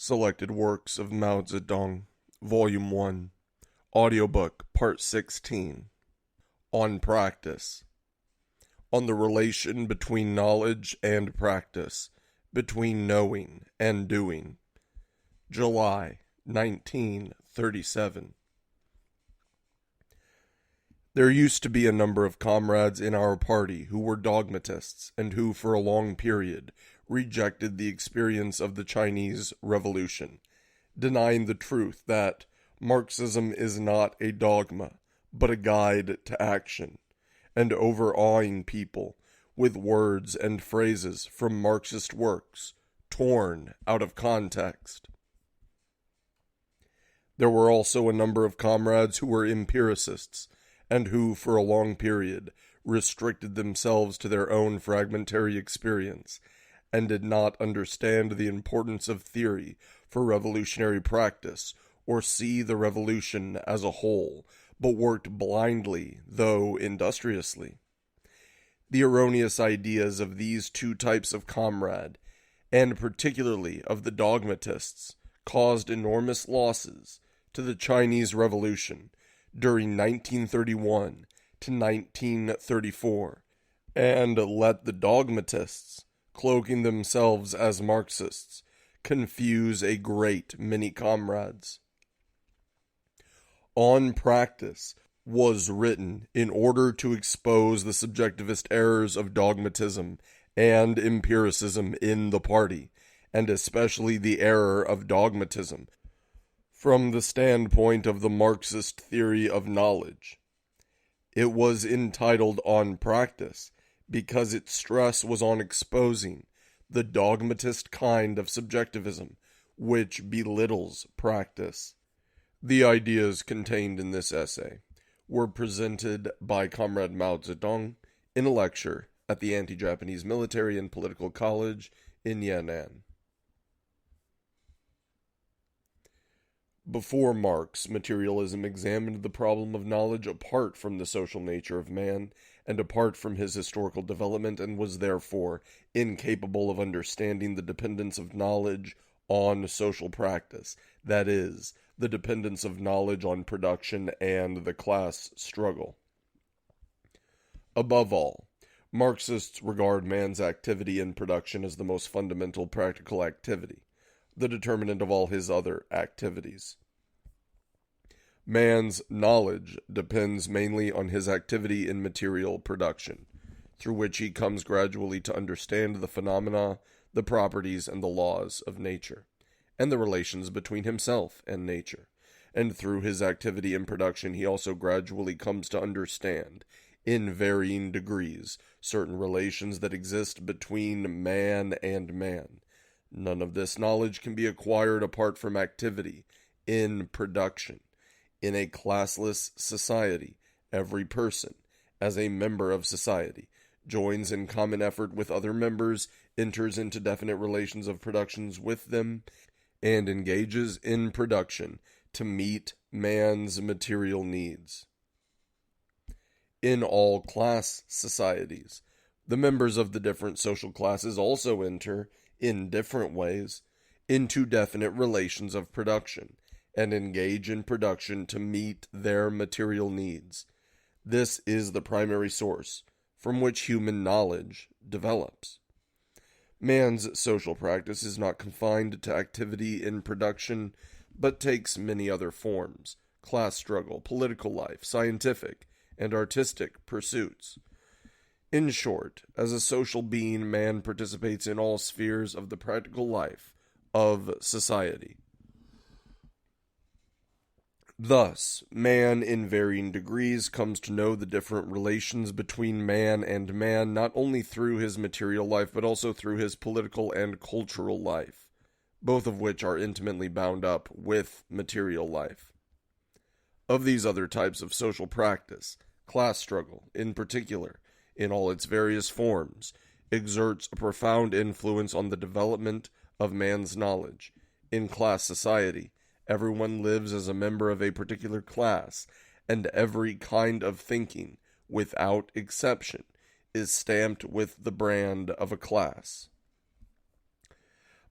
Selected Works of Mao Zedong, Volume 1, Audiobook, Part 16, On Practice, on the relation between knowledge and practice, between knowing and doing, July 1937. There used to be a number of comrades in our party who were dogmatists and who, for a long period, rejected the experience of the Chinese Revolution, denying the truth that Marxism is not a dogma, but a guide to action, and overawing people with words and phrases from Marxist works, torn out of context. There were also a number of comrades who were empiricists, and who, for a long period, restricted themselves to their own fragmentary experience, and did not understand the importance of theory for revolutionary practice, or see the revolution as a whole, but worked blindly, though industriously. The erroneous ideas of these two types of comrade, and particularly of the dogmatists, caused enormous losses to the Chinese Revolution during 1931 to 1934, and let the dogmatists, cloaking themselves as Marxists, confuse a great many comrades. On Practice was written in order to expose the subjectivist errors of dogmatism and empiricism in the party, and especially the error of dogmatism, from the standpoint of the Marxist theory of knowledge. It was entitled On Practice because its stress was on exposing the dogmatist kind of subjectivism which belittles practice. The ideas contained in this essay were presented by Comrade Mao Zedong in a lecture at the Anti-Japanese Military and Political College in Yan'an. Before Marx, materialism examined the problem of knowledge apart from the social nature of man and apart from his historical development, and was therefore incapable of understanding the dependence of knowledge on social practice, that is, the dependence of knowledge on production and the class struggle. Above all, Marxists regard man's activity in production as the most fundamental practical activity, the determinant of all his other activities. Man's knowledge depends mainly on his activity in material production, through which he comes gradually to understand the phenomena, the properties, and the laws of nature, and the relations between himself and nature. And through his activity in production he also gradually comes to understand, in varying degrees, certain relations that exist between man and man. None of this knowledge can be acquired apart from activity in production. In a classless society, every person, as a member of society, joins in common effort with other members, enters into definite relations of productions with them, and engages in production to meet man's material needs. In all class societies, the members of the different social classes also enter, in different ways, into definite relations of production, and engage in production to meet their material needs. This is the primary source from which human knowledge develops. Man's social practice is not confined to activity in production, but takes many other forms: class struggle, political life, scientific and artistic pursuits. In short, as a social being, man participates in all spheres of the practical life of society. Thus, man in varying degrees comes to know the different relations between man and man, not only through his material life, but also through his political and cultural life, both of which are intimately bound up with material life. Of these other types of social practice, class struggle, in particular, in all its various forms, exerts a profound influence on the development of man's knowledge. In class society, everyone lives as a member of a particular class, and every kind of thinking, without exception, is stamped with the brand of a class.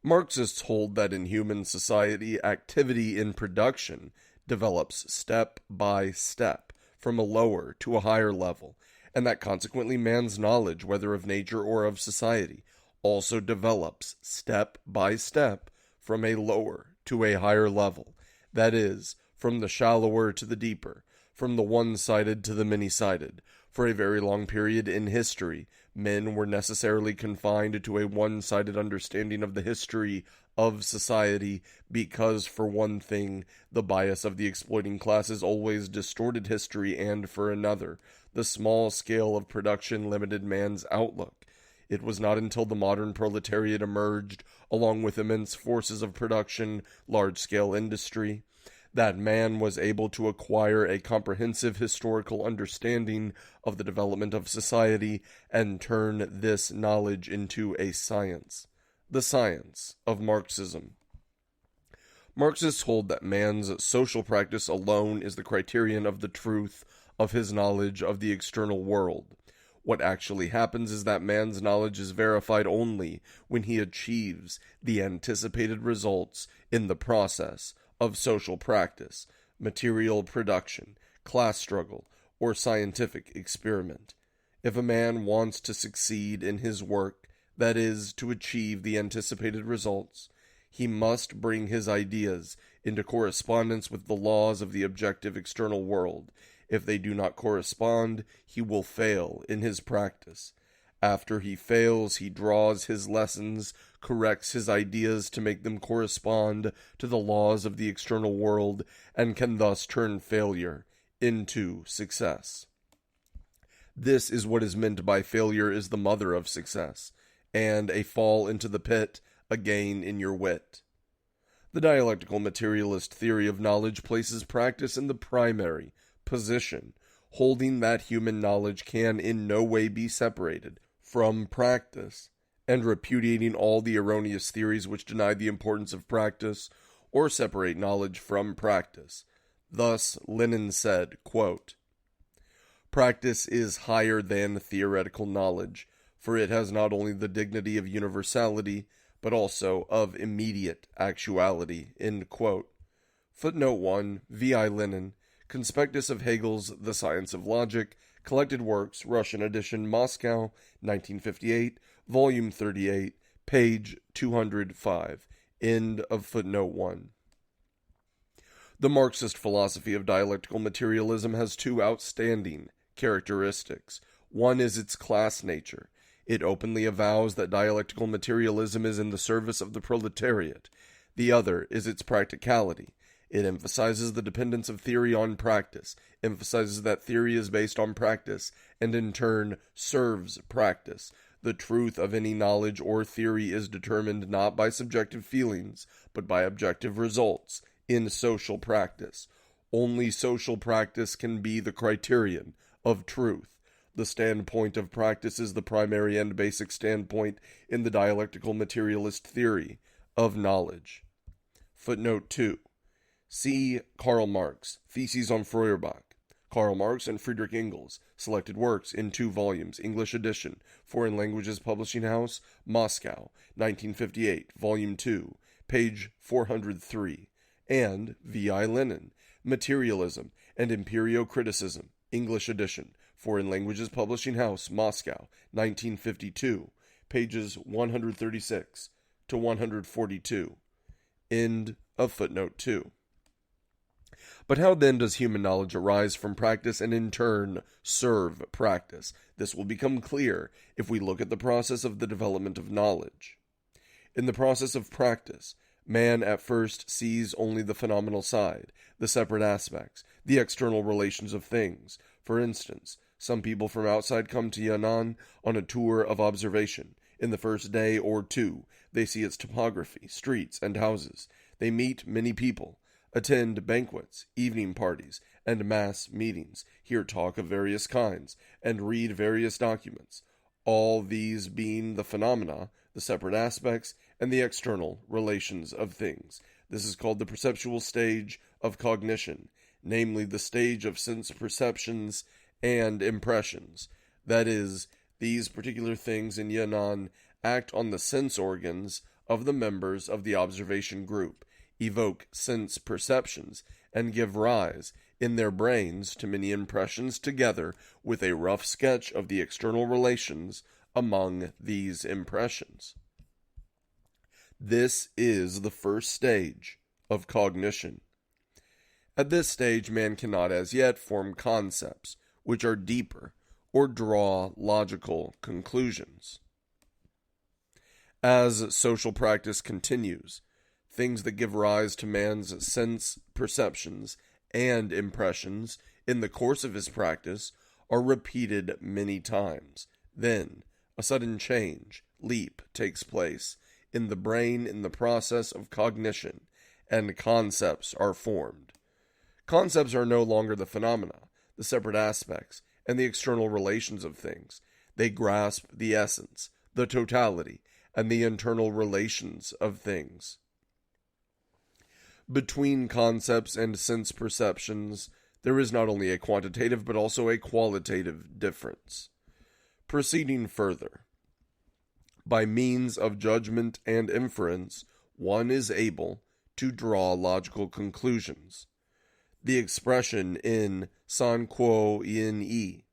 Marxists hold that in human society, activity in production develops step by step from a lower to a higher level, and that consequently man's knowledge, whether of nature or of society, also develops step by step from a lower to a higher level, that is, from the shallower to the deeper, from the one-sided to the many-sided. For a very long period in history, men were necessarily confined to a one-sided understanding of the history of society because, for one thing, the bias of the exploiting classes always distorted history, and for another, the small scale of production limited man's outlook. It was not until the modern proletariat emerged, along with immense forces of production, large-scale industry, that man was able to acquire a comprehensive historical understanding of the development of society and turn this knowledge into a science, the science of Marxism. Marxists hold that man's social practice alone is the criterion of the truth of his knowledge of the external world. What actually happens is that man's knowledge is verified only when he achieves the anticipated results in the process of social practice, material production, class struggle, or scientific experiment. If a man wants to succeed in his work, that is, to achieve the anticipated results, he must bring his ideas into correspondence with the laws of the objective external world. If they do not correspond, he will fail in his practice. After he fails, he draws his lessons, corrects his ideas to make them correspond to the laws of the external world, and can thus turn failure into success. This is what is meant by failure is the mother of success, and a fall into the pit, a gain in your wit. The dialectical materialist theory of knowledge places practice in the primary position, holding that human knowledge can in no way be separated from practice, and repudiating all the erroneous theories which deny the importance of practice or separate knowledge from practice. Thus, Lenin said, quote, "Practice is higher than theoretical knowledge, for it has not only the dignity of universality, but also of immediate actuality." End quote. Footnote 1, V.I. Lenin, Conspectus of Hegel's The Science of Logic, Collected Works, Russian edition, Moscow, 1958, volume 38, page 205. End of footnote 1. The Marxist philosophy of dialectical materialism has two outstanding characteristics. One is its class nature. It openly avows that dialectical materialism is in the service of the proletariat. The other is its practicality. It emphasizes the dependence of theory on practice, emphasizes that theory is based on practice, and in turn serves practice. The truth of any knowledge or theory is determined not by subjective feelings, but by objective results in social practice. Only social practice can be the criterion of truth. The standpoint of practice is the primary and basic standpoint in the dialectical materialist theory of knowledge. Footnote 2. See Karl Marx, Theses on Feuerbach. Karl Marx and Friedrich Engels, Selected Works in 2 volumes, English edition, Foreign Languages Publishing House, Moscow, 1958, volume 2, page 403. And V.I. Lenin, Materialism and Empirio-Criticism, English edition, Foreign Languages Publishing House, Moscow, 1952, pages 136 to 142. End of footnote 2. But how then does human knowledge arise from practice and in turn serve practice? This will become clear if we look at the process of the development of knowledge. In the process of practice, man at first sees only the phenomenal side, the separate aspects, the external relations of things. For instance, some people from outside come to Yan'an on a tour of observation. In the first day or two, they see its topography, streets, and houses. They meet many people, attend banquets, evening parties, and mass meetings, hear talk of various kinds, and read various documents, all these being the phenomena, the separate aspects, and the external relations of things. This is called the perceptual stage of cognition, namely the stage of sense perceptions and impressions. That is, these particular things in Yan'an act on the sense organs of the members of the observation group evoke sense perceptions and give rise in their brains to many impressions together with a rough sketch of the external relations among these impressions. This is the first stage of cognition. At this stage, man cannot as yet form concepts which are deeper or draw logical conclusions. As social practice continues, things that give rise to man's sense perceptions and impressions in the course of his practice are repeated many times. Then, a sudden leap takes place in the brain in the process of cognition, and concepts are formed. Concepts are no longer the phenomena, the separate aspects, and the external relations of things. They grasp the essence, the totality, and the internal relations of things. Between concepts and sense perceptions, there is not only a quantitative but also a qualitative difference. Proceeding further, by means of judgment and inference, one is able to draw logical conclusions. The expression in san quo yin yi,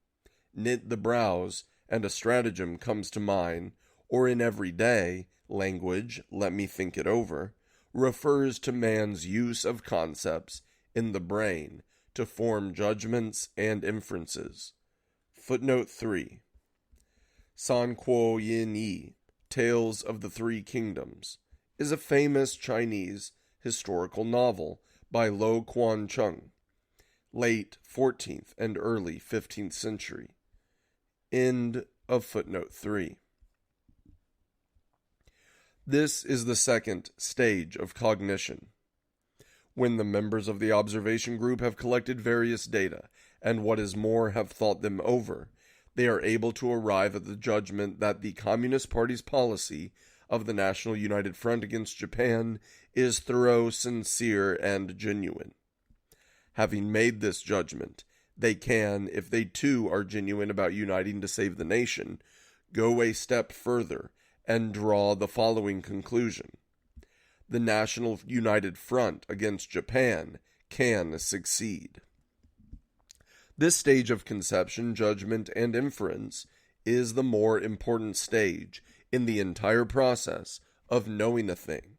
knit the brows, and a stratagem comes to mind, or in everyday language, let me think it over, refers to man's use of concepts in the brain to form judgments and inferences. Footnote 3. San Quo Yin Yi, Tales of the Three Kingdoms, is a famous Chinese historical novel by Lo Quan Chung, late 14th and early 15th century. End of footnote 3. This is the second stage of cognition. When the members of the observation group have collected various data, and what is more, have thought them over, they are able to arrive at the judgment that the Communist Party's policy of the National United Front against Japan is thorough, sincere, and genuine. Having made this judgment, they can, if they too are genuine about uniting to save the nation, go a step further and draw the following conclusion. The National United Front against Japan can succeed. This stage of conception, judgment, and inference is the more important stage in the entire process of knowing a thing.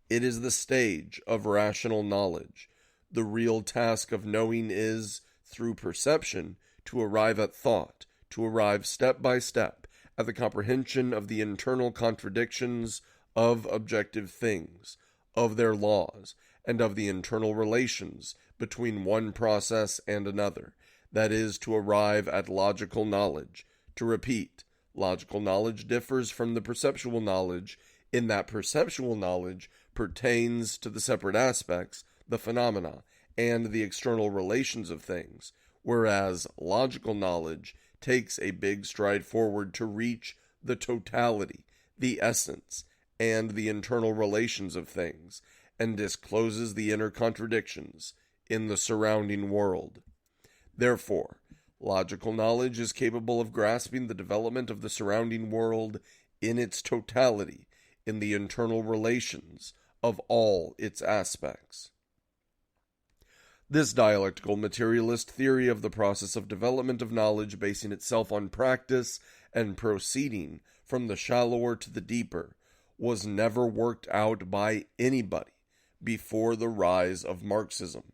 It is the stage of rational knowledge. The real task of knowing is, through perception, to arrive at thought, to arrive step by step at the comprehension of the internal contradictions of objective things, of their laws, and of the internal relations between one process and another. That is, to arrive at logical knowledge. To repeat, logical knowledge differs from the perceptual knowledge in that perceptual knowledge pertains to the separate aspects, the phenomena, and the external relations of things, whereas logical knowledge takes a big stride forward to reach the totality, the essence, and the internal relations of things, and discloses the inner contradictions in the surrounding world. Therefore, logical knowledge is capable of grasping the development of the surrounding world in its totality, in the internal relations of all its aspects. This dialectical materialist theory of the process of development of knowledge, basing itself on practice and proceeding from the shallower to the deeper, was never worked out by anybody before the rise of Marxism.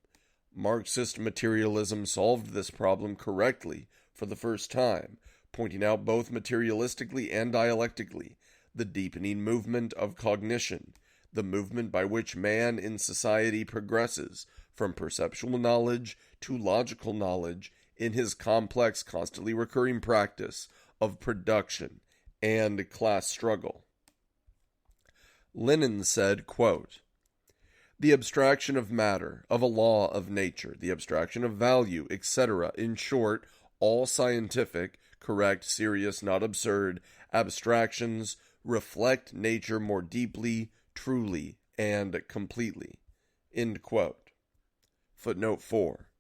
Marxist materialism solved this problem correctly for the first time, pointing out both materialistically and dialectically the deepening movement of cognition, the movement by which man in society progresses from perceptual knowledge to logical knowledge in his complex, constantly recurring practice of production and class struggle. Lenin said, quote, "The abstraction of matter, of a law of nature, the abstraction of value, etc., in short, all scientific, correct, serious, not absurd, abstractions reflect nature more deeply, truly, and completely." End quote. Footnote 4.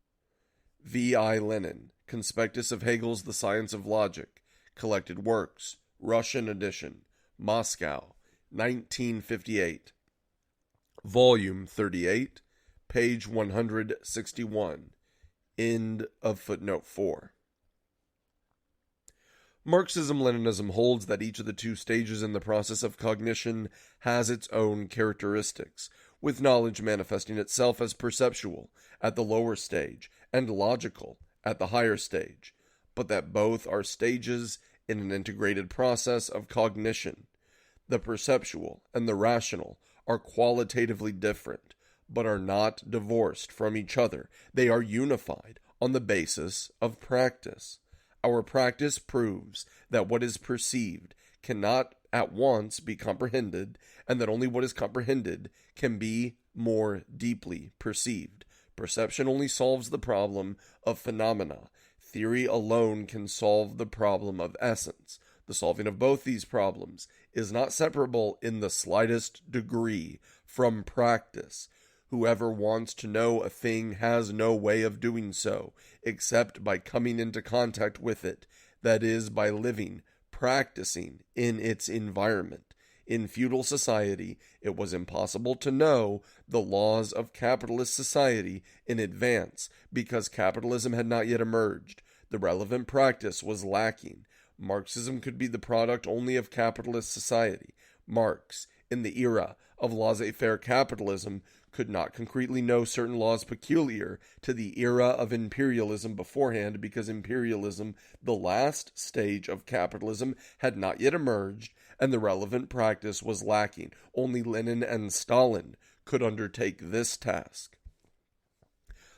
V.I. Lenin, Conspectus of Hegel's The Science of Logic, Collected Works, Russian edition, Moscow, 1958. Volume 38, page 161. End of footnote 4. Marxism-Leninism holds that each of the two stages in the process of cognition has its own characteristics, with knowledge manifesting itself as perceptual at the lower stage and logical at the higher stage, but that both are stages in an integrated process of cognition. The perceptual and the rational are qualitatively different, but are not divorced from each other. They are unified on the basis of practice. Our practice proves that what is perceived cannot at once be comprehended, and that only what is comprehended can be more deeply perceived. Perception only solves the problem of phenomena. Theory alone can solve the problem of essence. The solving of both these problems is not separable in the slightest degree from practice. Whoever wants to know a thing has no way of doing so, except by coming into contact with it, that is, by living, practicing in its environment. In feudal society, it was impossible to know the laws of capitalist society in advance, because capitalism had not yet emerged. The relevant practice was lacking. Marxism could be the product only of capitalist society. Marx, in the era of laissez-faire capitalism, could not concretely know certain laws peculiar to the era of imperialism beforehand, because imperialism, the last stage of capitalism, had not yet emerged, and the relevant practice was lacking. Only Lenin and Stalin could undertake this task.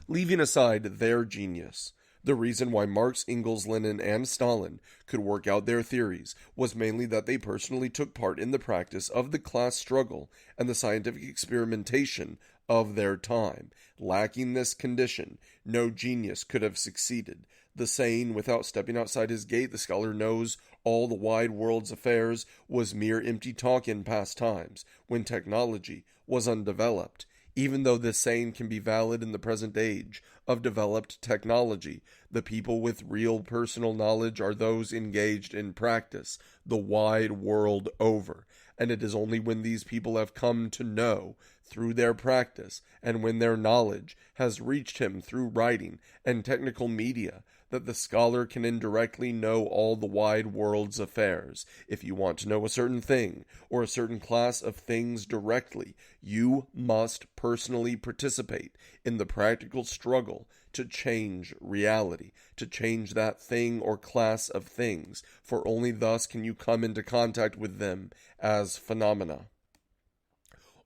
Leaving aside their genius, the reason why Marx, Engels, Lenin, and Stalin could work out their theories was mainly that they personally took part in the practice of the class struggle and the scientific experimentation of their time. Lacking this condition, no genius could have succeeded. The saying, "Without stepping outside his gate, the scholar knows all the wide world's affairs," was mere empty talk in past times, when technology was undeveloped. Even though this saying can be valid in the present age of developed technology, the people with real personal knowledge are those engaged in practice the wide world over, and it is only when these people have come to know through their practice, and when their knowledge has reached him through writing and technical media, that the scholar can indirectly know all the wide world's affairs. If you want to know a certain thing, or a certain class of things directly, you must personally participate in the practical struggle to change reality, to change that thing or class of things, for only thus can you come into contact with them as phenomena.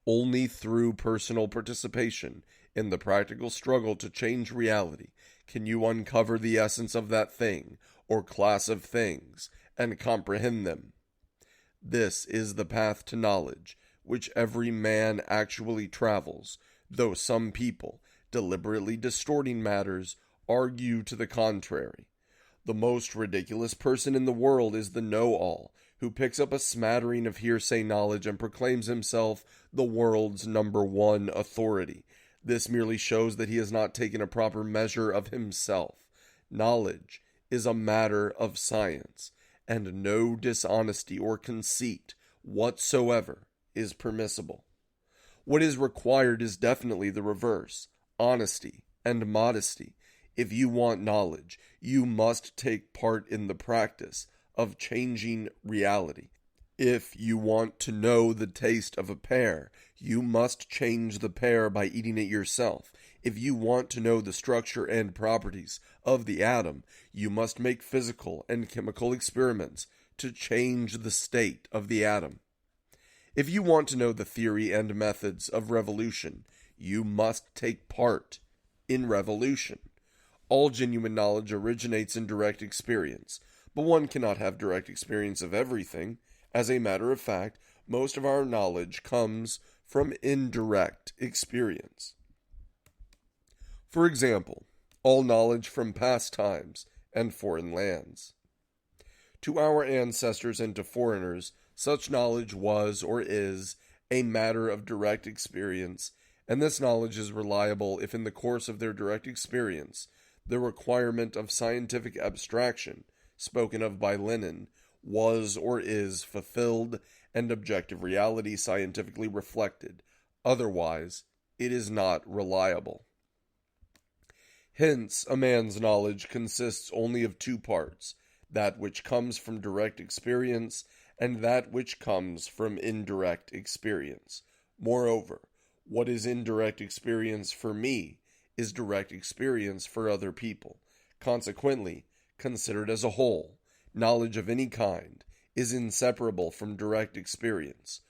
Only through personal participation in the practical struggle to change reality can you uncover the essence of that thing or class of things and comprehend them. This is the path to knowledge which every man actually travels, though some people, deliberately distorting matters, argue to the contrary. The most ridiculous person in the world is the know-all, who picks up a smattering of hearsay knowledge and proclaims himself the world's #1 authority. This merely shows that he has not taken a proper measure of himself. Knowledge is a matter of science, and no dishonesty or conceit whatsoever is permissible. What is required is definitely the reverse: honesty and modesty. If you want knowledge, you must take part in the practice of changing reality. If you want to know the taste of a pear, you must change the pear by eating it yourself. If you want to know the structure and properties of the atom, you must make physical and chemical experiments to change the state of the atom. If you want to know the theory and methods of revolution, you must take part in revolution. All genuine knowledge originates in direct experience, but one cannot have direct experience of everything. As a matter of fact, most of our knowledge comes from indirect experience. For example, all knowledge from past times and foreign lands. To our ancestors and to foreigners, such knowledge was or is a matter of direct experience, and this knowledge is reliable if in the course of their direct experience the requirement of scientific abstraction, spoken of by Lenin, was or is fulfilled, and objective reality scientifically reflected. Otherwise, it is not reliable. Hence, a man's knowledge consists only of two parts, that which comes from direct experience and that which comes from indirect experience. Moreover, what is indirect experience for me is direct experience for other people. Consequently, considered as a whole, knowledge of any kind is inseparable from direct experience.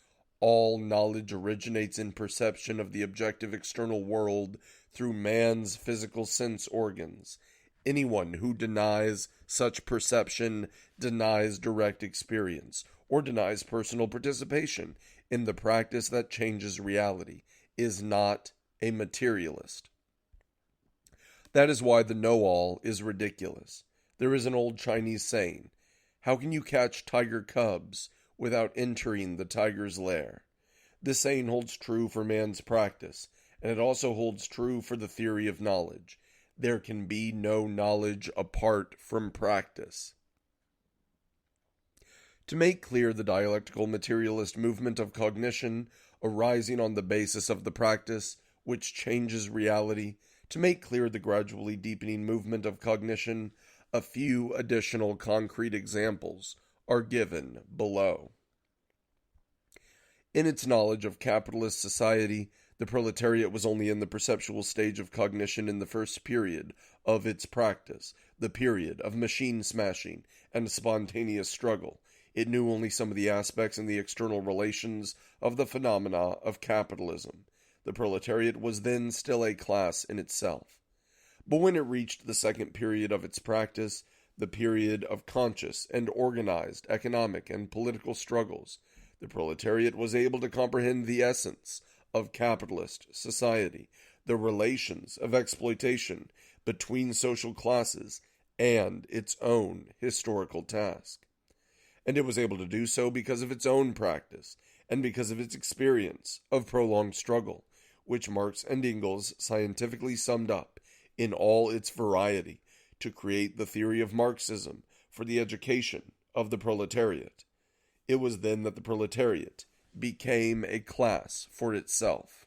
All knowledge originates in perception of the objective external world through man's physical sense organs. Anyone who denies such perception denies direct experience, or denies personal participation in the practice that changes reality, is not a materialist. That is why the know-all is ridiculous. There is an old Chinese saying, "How can you catch tiger cubs without entering the tiger's lair?" This saying holds true for man's practice, and it also holds true for the theory of knowledge. There can be no knowledge apart from practice. To make clear the dialectical materialist movement of cognition arising on the basis of the practice which changes reality, to make clear the gradually deepening movement of cognition, a few additional concrete examples are given below. In its knowledge of capitalist society, the proletariat was only in the perceptual stage of cognition in the first period of its practice, the period of machine smashing and spontaneous struggle. It knew only some of the aspects and the external relations of the phenomena of capitalism. The proletariat was then still a class in itself. But when it reached the second period of its practice, the period of conscious and organized economic and political struggles, the proletariat was able to comprehend the essence of capitalist society, the relations of exploitation between social classes, and its own historical task. And it was able to do so because of its own practice, and because of its experience of prolonged struggle, which Marx and Engels scientifically summed up in all its variety to create the theory of Marxism for the education of the proletariat. It was then that the proletariat became a class for itself.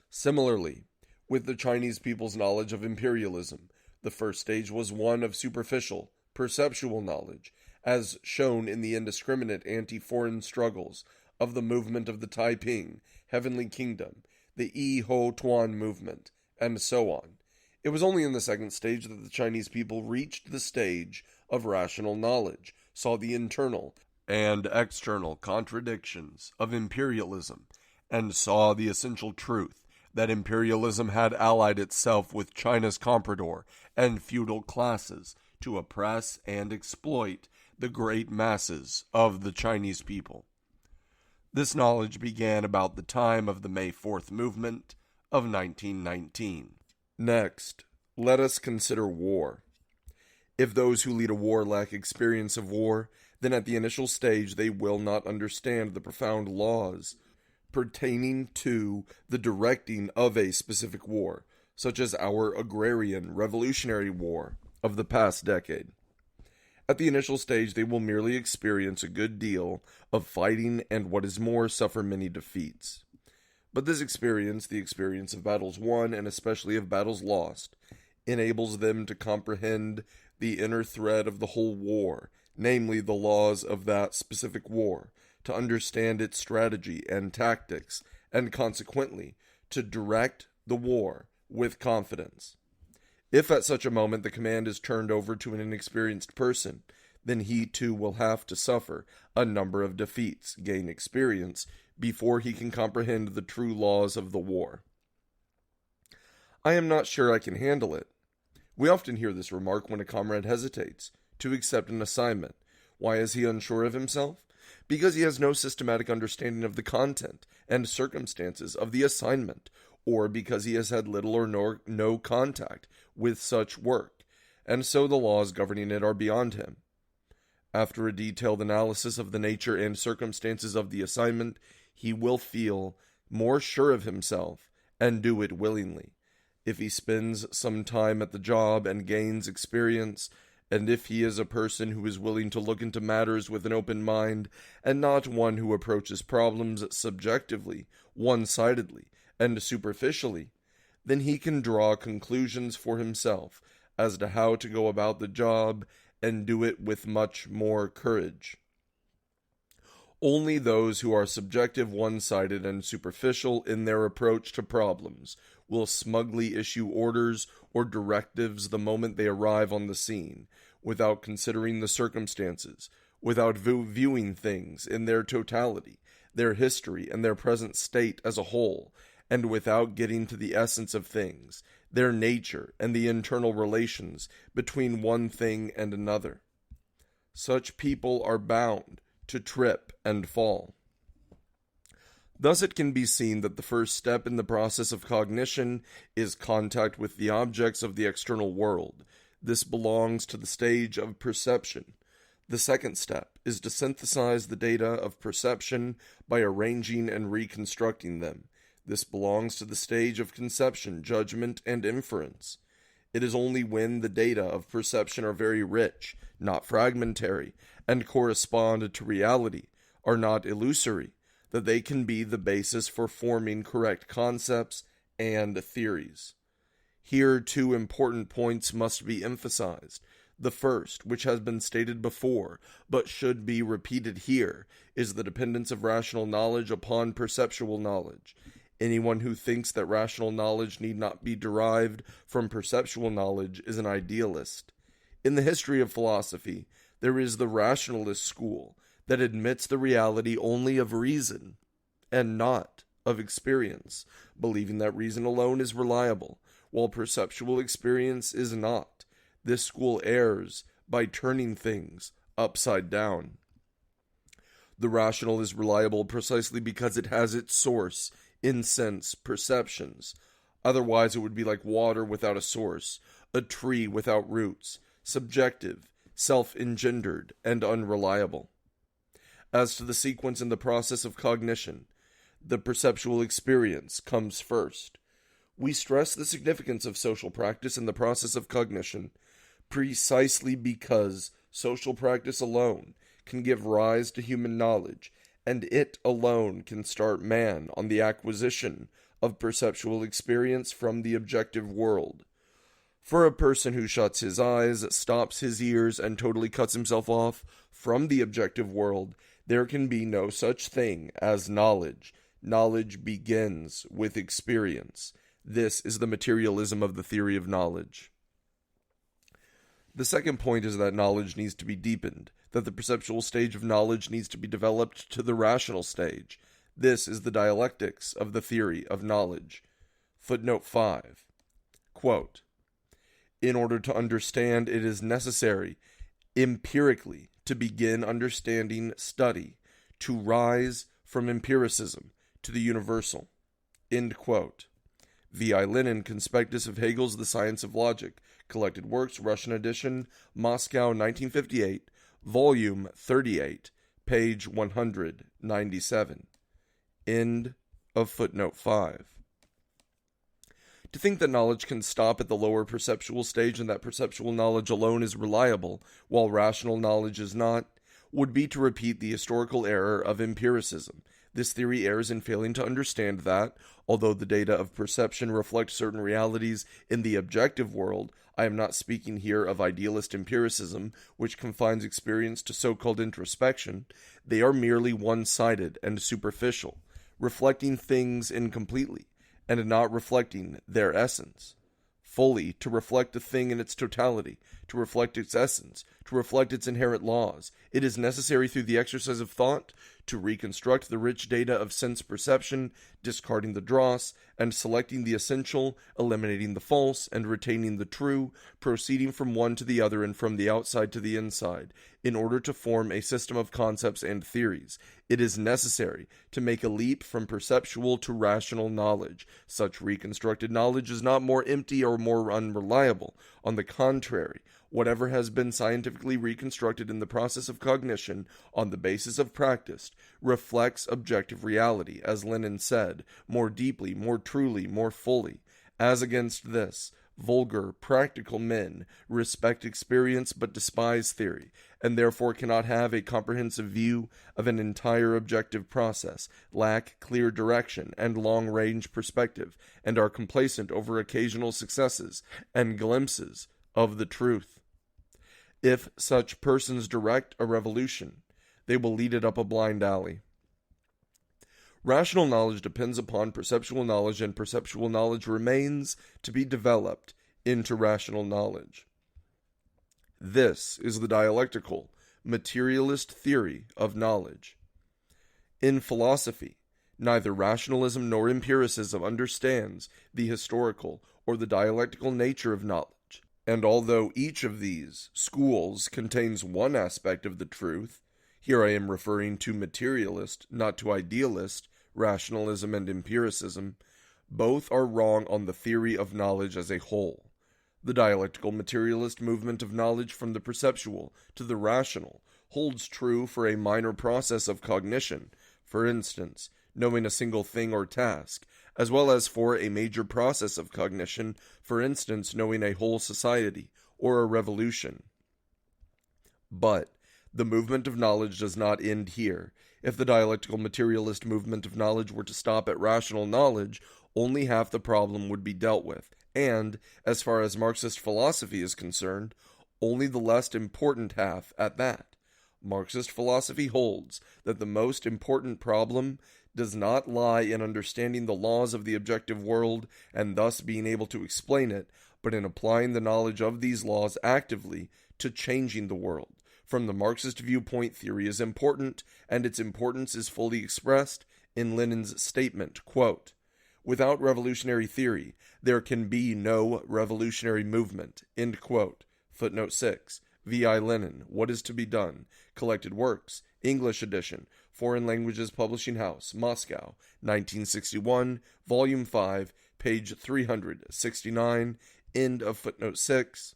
Similarly, with the Chinese people's knowledge of imperialism, the first stage was one of superficial, perceptual knowledge, as shown in the indiscriminate anti-foreign struggles of the movement of the Taiping, Heavenly Kingdom, the Yi Ho Tuan movement, and so on. It was only in the second stage that the Chinese people reached the stage of rational knowledge, saw the internal and external contradictions of imperialism, and saw the essential truth that imperialism had allied itself with China's comprador and feudal classes to oppress and exploit the great masses of the Chinese people. This knowledge began about the time of the May 4th movement of 1919. Next, let us consider war. If those who lead a war lack experience of war, then at the initial stage they will not understand the profound laws pertaining to the directing of a specific war, such as our agrarian revolutionary war of the past decade. At the initial stage, they will merely experience a good deal of fighting and, what is more, suffer many defeats. But this experience, the experience of battles won and especially of battles lost, enables them to comprehend the inner thread of the whole war, namely the laws of that specific war, to understand its strategy and tactics, and consequently to direct the war with confidence. If at such a moment the command is turned over to an inexperienced person, then he too will have to suffer a number of defeats, gain experience, before he can comprehend the true laws of the war. I am not sure I can handle it. We often hear this remark when a comrade hesitates to accept an assignment. Why is he unsure of himself? Because he has no systematic understanding of the content and circumstances of the assignment, or because he has had little or no contact with such work, and so the laws governing it are beyond him. After a detailed analysis of the nature and circumstances of the assignment, he will feel more sure of himself and do it willingly. If he spends some time at the job and gains experience and if he is a person who is willing to look into matters with an open mind, and not one who approaches problems subjectively, one-sidedly, and superficially, then he can draw conclusions for himself as to how to go about the job and do it with much more courage. Only those who are subjective, one-sided, and superficial in their approach to problems will smugly issue orders or directives the moment they arrive on the scene, without considering the circumstances, without viewing things in their totality, their history, and their present state as a whole, and without getting to the essence of things, their nature, and the internal relations between one thing and another. Such people are bound to trip and fall. Thus it can be seen that the first step in the process of cognition is contact with the objects of the external world. This belongs to the stage of perception. The second step is to synthesize the data of perception by arranging and reconstructing them. This belongs to the stage of conception, judgment, and inference. It is only when the data of perception are very rich, not fragmentary, and correspond to reality, are not illusory, that they can be the basis for forming correct concepts and theories. Here, two important points must be emphasized. The first, which has been stated before, but should be repeated here, is the dependence of rational knowledge upon perceptual knowledge. Anyone who thinks that rational knowledge need not be derived from perceptual knowledge is an idealist. In the history of philosophy, there is the rationalist school that admits the reality only of reason and not of experience, believing that reason alone is reliable, while perceptual experience is not. This school errs by turning things upside down. The rational is reliable precisely because it has its source in sense perceptions. Otherwise it would be like water without a source, a tree without roots, subjective, self-engendered, and unreliable. As to the sequence in the process of cognition, the perceptual experience comes first. We stress the significance of social practice in the process of cognition precisely because social practice alone can give rise to human knowledge, and it alone can start man on the acquisition of perceptual experience from the objective world. For a person who shuts his eyes, stops his ears, and totally cuts himself off from the objective world, there can be no such thing as knowledge. Knowledge begins with experience. This is the materialism of the theory of knowledge. The second point is that knowledge needs to be deepened, that the perceptual stage of knowledge needs to be developed to the rational stage. This is the dialectics of the theory of knowledge. Footnote 5. Quote, "In order to understand, it is necessary empirically to begin understanding study, to rise from empiricism to the universal." End quote. V.I. Lenin, Conspectus of Hegel's The Science of Logic, Collected Works, Russian edition, Moscow, 1958, volume 38, page 197. End of footnote 5. To think that knowledge can stop at the lower perceptual stage and that perceptual knowledge alone is reliable, while rational knowledge is not, would be to repeat the historical error of empiricism. This theory errs in failing to understand that, although the data of perception reflect certain realities in the objective world, I am not speaking here of idealist empiricism, which confines experience to so-called introspection. They are merely one-sided and superficial, reflecting things incompletely, and not reflecting their essence. Fully, to reflect a thing in its totality, to reflect its essence, to reflect its inherent laws, it is necessary through the exercise of thought to reconstruct the rich data of sense perception, discarding the dross, and selecting the essential, eliminating the false, and retaining the true, proceeding from one to the other and from the outside to the inside, in order to form a system of concepts and theories. It is necessary to make a leap from perceptual to rational knowledge. Such reconstructed knowledge is not more empty or more unreliable. On the contrary, whatever has been scientifically reconstructed in the process of cognition on the basis of practice reflects objective reality, as Lenin said, more deeply, more truly, more fully. As against this, Vulgar, practical men respect experience but despise theory, and therefore cannot have a comprehensive view of an entire objective process, lack clear direction and long-range perspective, and are complacent over occasional successes and glimpses of the truth. If such persons direct a revolution, they will lead it up a blind alley. Rational knowledge depends upon perceptual knowledge, and perceptual knowledge remains to be developed into rational knowledge. This is the dialectical, materialist theory of knowledge. In philosophy, neither rationalism nor empiricism understands the historical or the dialectical nature of knowledge, and although each of these schools contains one aspect of the truth, here I am referring to materialist, not to idealist, rationalism and empiricism, both are wrong on the theory of knowledge as a whole. The dialectical materialist movement of knowledge from the perceptual to the rational holds true for a minor process of cognition, for instance, knowing a single thing or task, as well as for a major process of cognition, for instance, knowing a whole society or a revolution. But the movement of knowledge does not end here. If the dialectical materialist movement of knowledge were to stop at rational knowledge, only half the problem would be dealt with, and, as far as Marxist philosophy is concerned, only the less important half at that. Marxist philosophy holds that the most important problem does not lie in understanding the laws of the objective world and thus being able to explain it, but in applying the knowledge of these laws actively to changing the world. From the Marxist viewpoint, theory is important, and its importance is fully expressed in Lenin's statement, quote, "Without revolutionary theory, there can be no revolutionary movement," end quote. Footnote 6. V.I. Lenin, What is to be Done? Collected Works, English edition, Foreign Languages Publishing House, Moscow, 1961, Volume 5, page 369, end of footnote 6.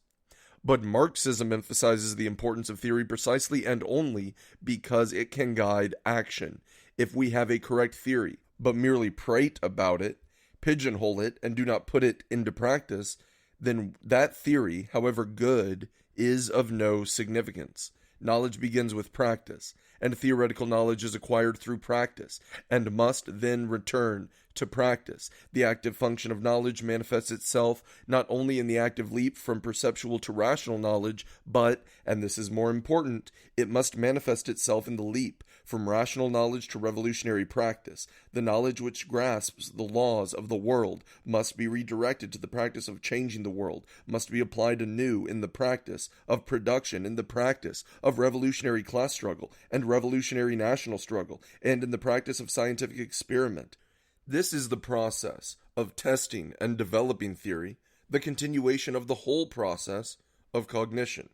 But Marxism emphasizes the importance of theory precisely and only because it can guide action. If we have a correct theory, but merely prate about it, pigeonhole it, and do not put it into practice, then that theory, however good, is of no significance. Knowledge begins with practice, and theoretical knowledge is acquired through practice, and must then return to practice. The active function of knowledge manifests itself not only in the active leap from perceptual to rational knowledge, but, and this is more important, it must manifest itself in the leap from rational knowledge to revolutionary practice. The knowledge which grasps the laws of the world must be redirected to the practice of changing the world, must be applied anew in the practice of production, in the practice of revolutionary class struggle and revolutionary national struggle, and in the practice of scientific experiment. This is the process of testing and developing theory, the continuation of the whole process of cognition.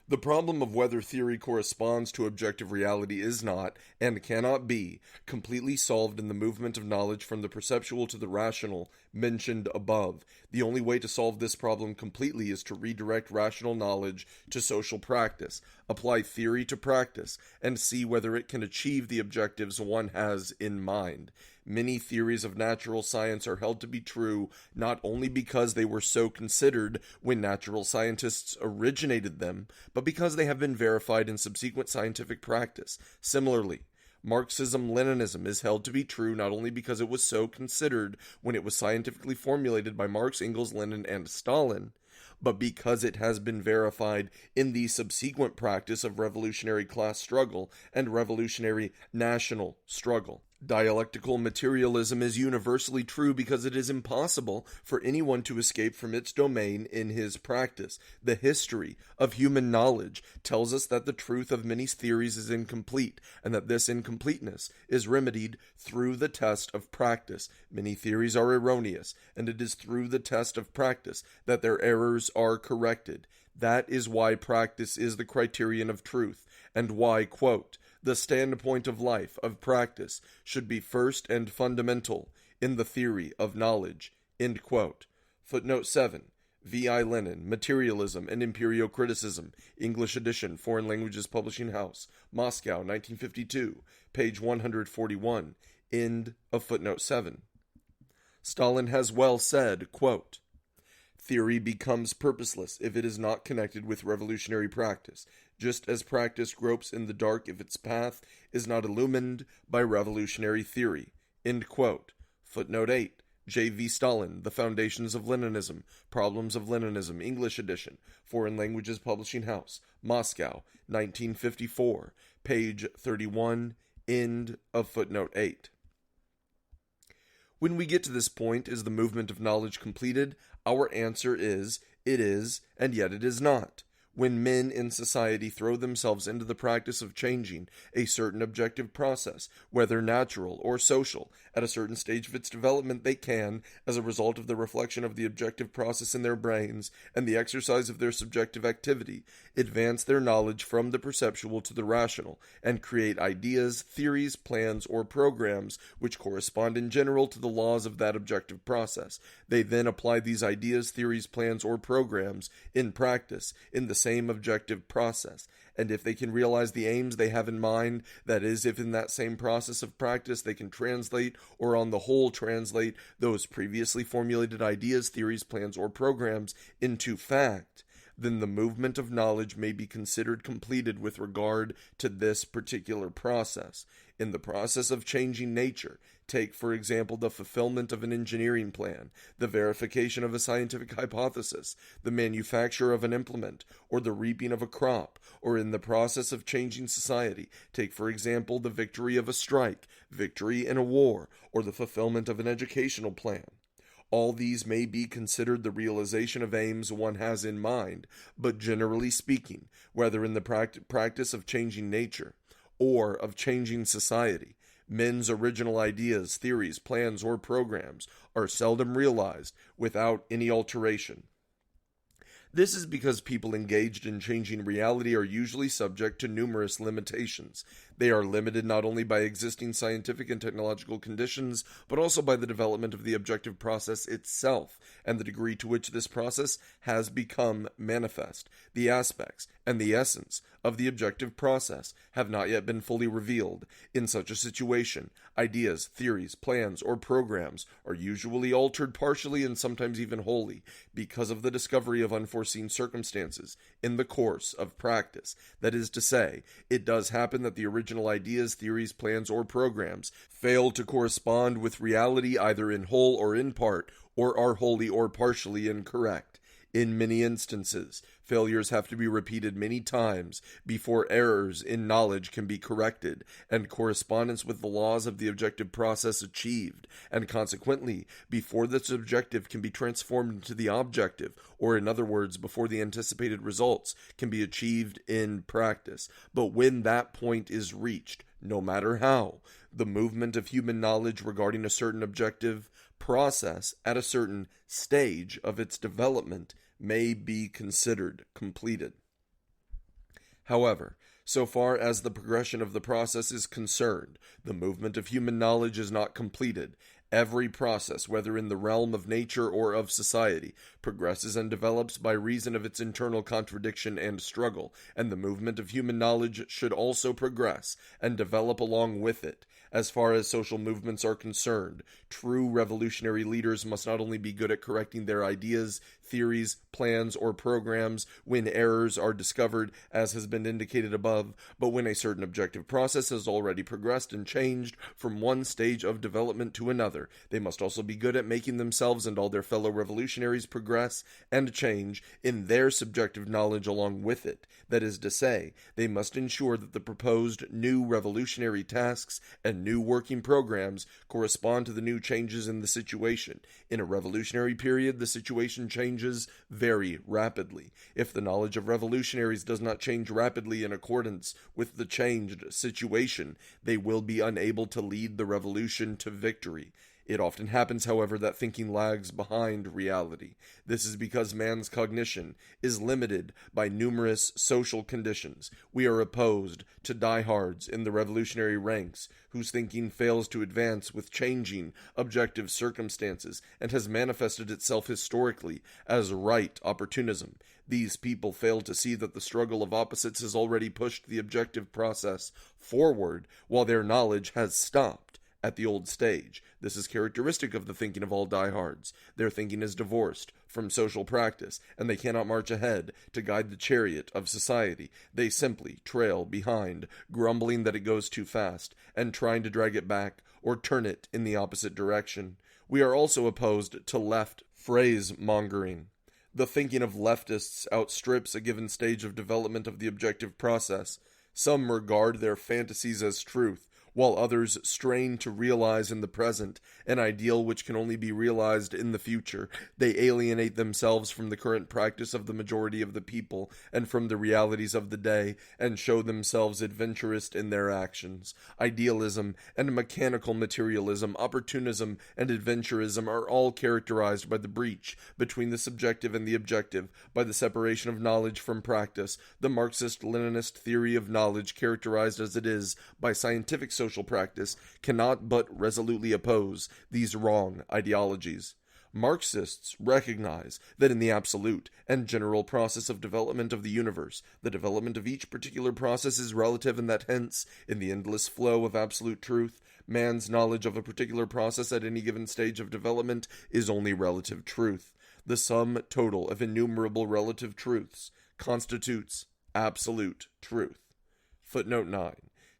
The problem of whether theory corresponds to objective reality is not, and cannot be, completely solved in the movement of knowledge from the perceptual to the rational mentioned above. The only way to solve this problem completely is to redirect rational knowledge to social practice, apply theory to practice, and see whether it can achieve the objectives one has in mind. Many theories of natural science are held to be true not only because they were so considered when natural scientists originated them, but because they have been verified in subsequent scientific practice. Similarly, Marxism-Leninism is held to be true not only because it was so considered when it was scientifically formulated by Marx, Engels, Lenin, and Stalin, but because it has been verified in the subsequent practice of revolutionary class struggle and revolutionary national struggle. Dialectical materialism is universally true because it is impossible for anyone to escape from its domain in his practice. The history of human knowledge tells us that the truth of many theories is incomplete, and that this incompleteness is remedied through the test of practice. Many theories are erroneous, and it is through the test of practice that their errors are corrected. That is why practice is the criterion of truth, and why, quote, "The standpoint of life, of practice, should be first and fundamental in the theory of knowledge," end quote. Footnote 7. V.I. Lenin, Materialism and Empirio-Criticism, English edition, Foreign Languages Publishing House, Moscow, 1952, page 141, end of footnote 7. Stalin has well said, quote, Theory becomes purposeless if it is not connected with revolutionary practice, just as practice gropes in the dark if its path is not illumined by revolutionary theory." End quote. Footnote 8. J. V. Stalin, The Foundations of Leninism, Problems of Leninism, English edition, Foreign Languages Publishing House, Moscow, 1954, page 31, end of footnote 8. When we get to this point, is the movement of knowledge completed? Our answer is, it is, and yet it is not. When men in society throw themselves into the practice of changing a certain objective process, whether natural or social, at a certain stage of its development, they can, as a result of the reflection of the objective process in their brains and the exercise of their subjective activity, advance their knowledge from the perceptual to the rational, and create ideas, theories, plans, or programs which correspond in general to the laws of that objective process. They then apply these ideas, theories, plans, or programs in practice in the same objective process. And if they can realize the aims they have in mind, that is, if in that same process of practice they can translate, or on the whole translate, those previously formulated ideas, theories, plans, or programs into fact, then the movement of knowledge may be considered completed with regard to this particular process. In the process of changing nature, take, for example, the fulfillment of an engineering plan, the verification of a scientific hypothesis, the manufacture of an implement, or the reaping of a crop, or in the process of changing society, take, for example, the victory of a strike, victory in a war, or the fulfillment of an educational plan. All these may be considered the realization of aims one has in mind, but generally speaking, whether in the practice of changing nature or of changing society, men's original ideas, theories, plans, or programs are seldom realized without any alteration. This is because people engaged in changing reality are usually subject to numerous limitations. They are limited not only by existing scientific and technological conditions, but also by the development of the objective process itself, and the degree to which this process has become manifest. The aspects and the essence of the objective process have not yet been fully revealed. In such a situation, ideas, theories, plans, or programs are usually altered partially and sometimes even wholly, because of the discovery of unforeseen circumstances in the course of practice. That is to say, it does happen that the original ideas, theories, plans, or programs fail to correspond with reality either in whole or in part, or are wholly or partially incorrect. In many instances, failures have to be repeated many times before errors in knowledge can be corrected and correspondence with the laws of the objective process achieved, and consequently, before the subjective can be transformed into the objective, or in other words, before the anticipated results can be achieved in practice. But when that point is reached, no matter how, the movement of human knowledge regarding a certain objective process at a certain stage of its development may be considered completed. However, so far as the progression of the process is concerned, the movement of human knowledge is not completed. Every process, whether in the realm of nature or of society, progresses and develops by reason of its internal contradiction and struggle, and the movement of human knowledge should also progress and develop along with it. As far as social movements are concerned, true revolutionary leaders must not only be good at correcting their ideas, theories, plans, or programs when errors are discovered, as has been indicated above, but when a certain objective process has already progressed and changed from one stage of development to another. They must also be good at making themselves and all their fellow revolutionaries progress and change in their subjective knowledge along with it. That is to say, they must ensure that the proposed new revolutionary tasks and new working programs correspond to the new changes in the situation. In a revolutionary period, the situation changes very rapidly. If the knowledge of revolutionaries does not change rapidly in accordance with the changed situation, they will be unable to lead the revolution to victory. It often happens, however, that thinking lags behind reality. This is because man's cognition is limited by numerous social conditions. We are opposed to diehards in the revolutionary ranks whose thinking fails to advance with changing objective circumstances and has manifested itself historically as right opportunism. These people fail to see that the struggle of opposites has already pushed the objective process forward while their knowledge has stopped at the old stage. This is characteristic of the thinking of all diehards. Their thinking is divorced from social practice, and they cannot march ahead to guide the chariot of society. They simply trail behind, grumbling that it goes too fast, and trying to drag it back or turn it in the opposite direction. We are also opposed to left phrase-mongering. The thinking of leftists outstrips a given stage of development of the objective process. Some regard their fantasies as truth, while others strain to realize in the present an ideal which can only be realized in the future. They alienate themselves from the current practice of the majority of the people and from the realities of the day, and show themselves adventurous in their actions. Idealism and mechanical materialism, opportunism and adventurism are all characterized by the breach between the subjective and the objective, by the separation of knowledge from practice. The Marxist-Leninist theory of knowledge, characterized as it is by scientific social practice, cannot but resolutely oppose these wrong ideologies. Marxists recognize that in the absolute and general process of development of the universe, the development of each particular process is relative, and that hence, in the endless flow of absolute truth, man's knowledge of a particular process at any given stage of development is only relative truth. The sum total of innumerable relative truths constitutes absolute truth. Footnote 9.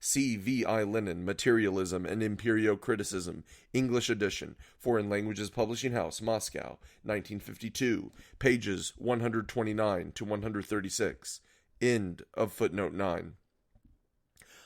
C. V. I. Lenin, Materialism and Imperiocriticism, English edition, Foreign Languages Publishing House, Moscow, 1952, pages 129 to 136. End of footnote 9.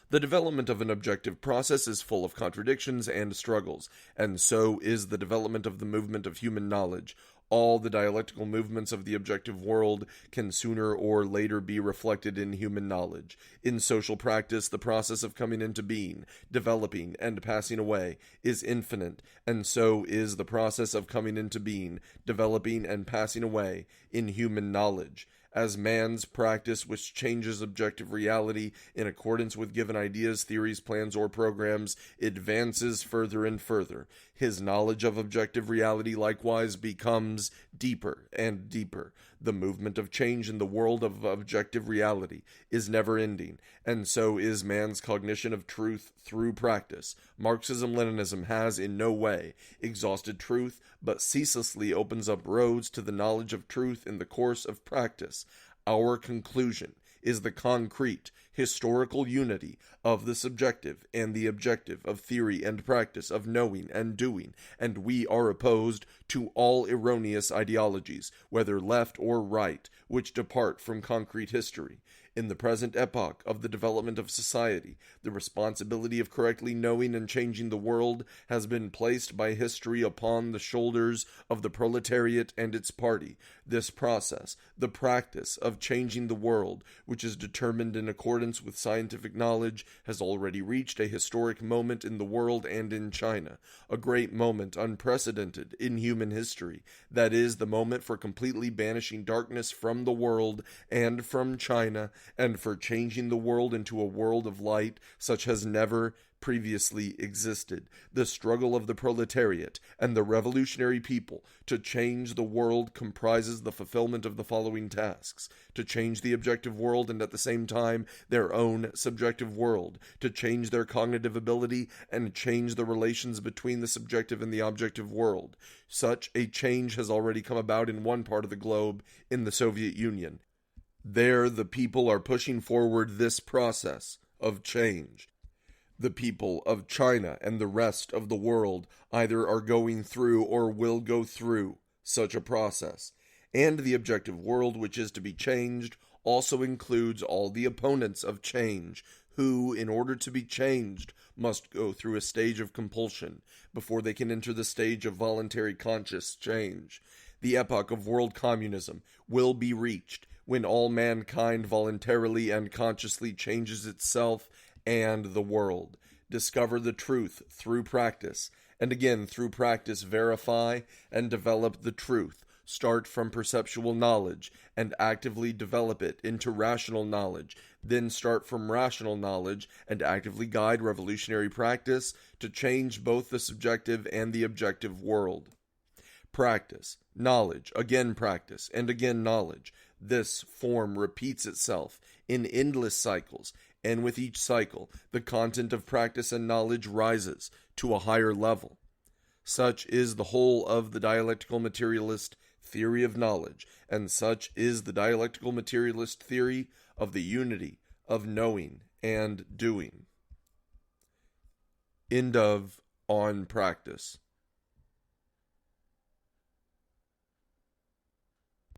The development of an objective process is full of contradictions and struggles, and so is the development of the movement of human knowledge. All the dialectical movements of the objective world can sooner or later be reflected in human knowledge. In social practice, the process of coming into being, developing, and passing away is infinite, and so is the process of coming into being, developing, and passing away in human knowledge. As man's practice, which changes objective reality in accordance with given ideas, theories, plans, or programs, advances further and further, his knowledge of objective reality likewise becomes deeper and deeper. The movement of change in the world of objective reality is never ending, and so is man's cognition of truth through practice. Marxism-Leninism has in no way exhausted truth, but ceaselessly opens up roads to the knowledge of truth in the course of practice. Our conclusion is the concrete, historical unity of the subjective and the objective, of theory and practice, of knowing and doing, and we are opposed to all erroneous ideologies, whether left or right, which depart from concrete history. In the present epoch of the development of society, the responsibility of correctly knowing and changing the world has been placed by history upon the shoulders of the proletariat and its party. This process, the practice of changing the world, which is determined in accordance with scientific knowledge, has already reached a historic moment in the world and in China, a great moment unprecedented in human history. That is the moment for completely banishing darkness from the world and from China, and for changing the world into a world of light such has never previously existed. The struggle of the proletariat and the revolutionary people to change the world comprises the fulfillment of the following tasks: to change the objective world and at the same time their own subjective world, to change their cognitive ability and change the relations between the subjective and the objective world. Such a change has already come about in one part of the globe, in the Soviet Union. There, the people are pushing forward this process of change. The people of China and the rest of the world either are going through or will go through such a process. And the objective world which is to be changed also includes all the opponents of change, who, in order to be changed, must go through a stage of compulsion before they can enter the stage of voluntary conscious change. The epoch of world communism will be reached when all mankind voluntarily and consciously changes itself and the world. Discover the truth through practice, and again through practice verify and develop the truth. Start from perceptual knowledge and actively develop it into rational knowledge. Then start from rational knowledge and actively guide revolutionary practice to change both the subjective and the objective world. Practice, knowledge, again practice, and again knowledge. This form repeats itself in endless cycles, and with each cycle, the content of practice and knowledge rises to a higher level. Such is the whole of the dialectical materialist theory of knowledge, and such is the dialectical materialist theory of the unity of knowing and doing. End of On Practice.